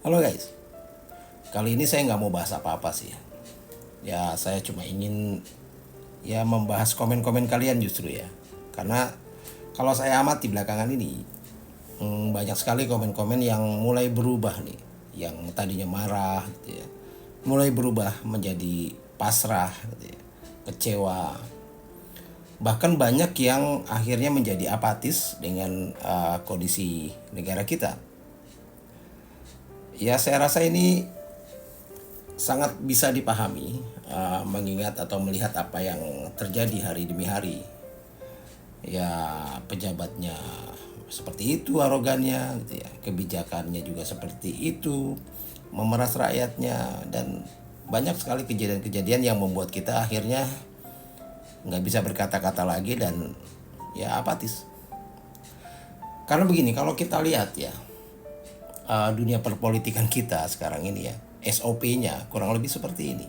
Halo guys, kali ini saya nggak mau bahas apa-apa sih. Ya saya cuma ingin ya membahas komen-komen kalian justru ya. Karena kalau saya amati belakangan ini banyak sekali komen-komen yang mulai berubah nih. Yang tadinya marah gitu ya, mulai berubah menjadi pasrah gitu ya, kecewa. Bahkan banyak yang akhirnya menjadi apatis dengan kondisi negara kita. Ya saya rasa ini sangat bisa dipahami, mengingat atau melihat apa yang terjadi hari demi hari. Ya pejabatnya seperti itu arogannya gitu ya, kebijakannya juga seperti itu, memeras rakyatnya, dan banyak sekali kejadian-kejadian yang membuat kita akhirnya nggak bisa berkata-kata lagi dan ya apatis. Karena begini, kalau kita lihat ya, dunia perpolitikan kita sekarang ini ya, SOP-nya kurang lebih seperti ini.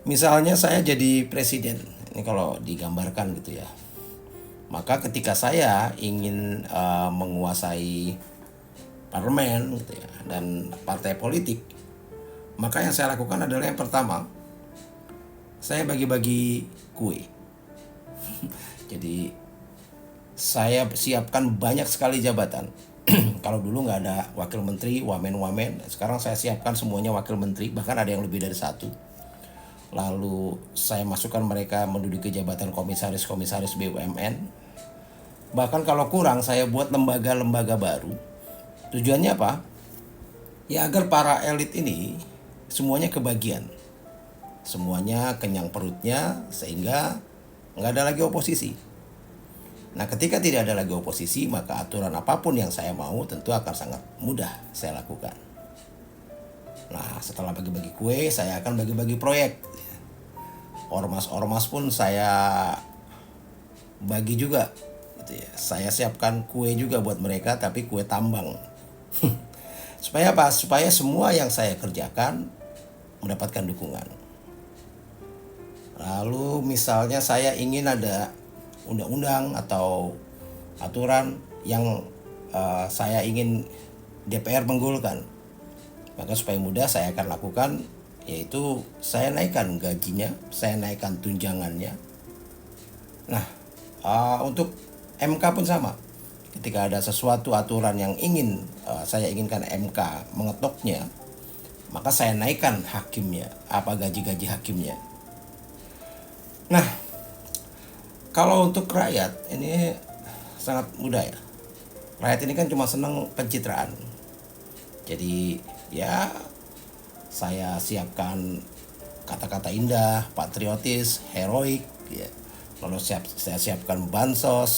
Misalnya saya jadi presiden, ini kalau digambarkan gitu ya. Maka ketika saya ingin menguasai parlemen gitu ya, dan partai politik, maka yang saya lakukan adalah yang pertama, saya bagi-bagi kue. Jadi saya siapkan banyak sekali jabatan. Kalau dulu nggak ada wakil menteri, wamen-wamen, sekarang saya siapkan semuanya wakil menteri, bahkan ada yang lebih dari satu. Lalu saya masukkan mereka menduduki jabatan komisaris-komisaris BUMN. Bahkan kalau kurang, saya buat lembaga-lembaga baru. Tujuannya apa? Ya agar para elit ini semuanya kebagian. Semuanya kenyang perutnya sehingga nggak ada lagi oposisi. Nah ketika tidak ada lagi oposisi, maka aturan apapun yang saya mau tentu akan sangat mudah saya lakukan. Nah setelah bagi-bagi kue, saya akan bagi-bagi proyek. Ormas-ormas pun saya bagi juga gitu ya. Saya siapkan kue juga buat mereka, tapi kue tambang. Supaya apa? Supaya semua yang saya kerjakan mendapatkan dukungan. Lalu misalnya saya ingin ada undang-undang atau aturan yang saya ingin DPR menggolkan, maka supaya mudah saya akan lakukan, yaitu saya naikkan gajinya, saya naikkan tunjangannya. Nah untuk MK pun sama. Ketika ada sesuatu aturan yang ingin saya inginkan MK mengetoknya, maka saya naikkan hakimnya, gaji-gaji hakimnya. Nah, kalau untuk rakyat ini sangat mudah ya. Rakyat ini kan cuma senang pencitraan. Jadi ya saya siapkan kata-kata indah, patriotis, heroik ya. Lalu saya siapkan bansos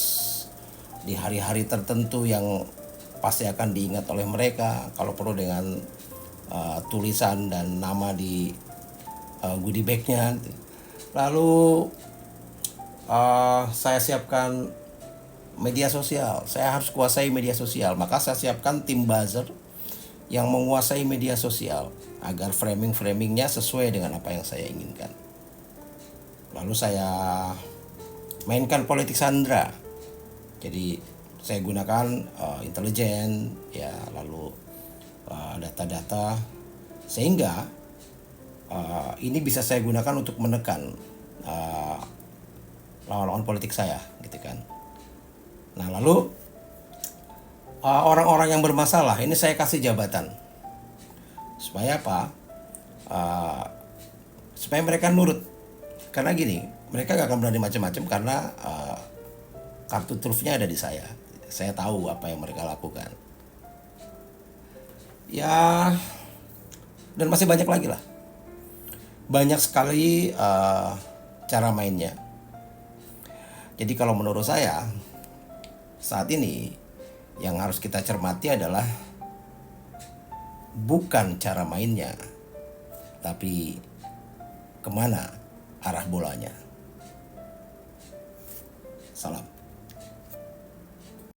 di hari-hari tertentu yang pasti akan diingat oleh mereka. Kalau perlu dengan tulisan dan nama di goodie bag-nya. Lalu saya siapkan media sosial. Saya harus kuasai media sosial. Maka saya siapkan tim buzzer yang menguasai media sosial agar framing-framingnya sesuai dengan apa yang saya inginkan. Lalu saya mainkan politik sandra. Jadi saya gunakan intelijen ya, lalu data-data sehingga ini bisa saya gunakan untuk menekan lawan-lawan politik saya gitu kan. Nah lalu orang-orang yang bermasalah ini saya kasih jabatan supaya apa? Supaya mereka nurut. Karena gini, mereka gak akan berani macam-macam karena kartu trufnya ada di saya. Saya tahu apa yang mereka lakukan. Ya, dan masih banyak lagi lah. Banyak sekali cara mainnya. Jadi kalau menurut saya, saat ini yang harus kita cermati adalah bukan cara mainnya, tapi kemana arah bolanya. Salam.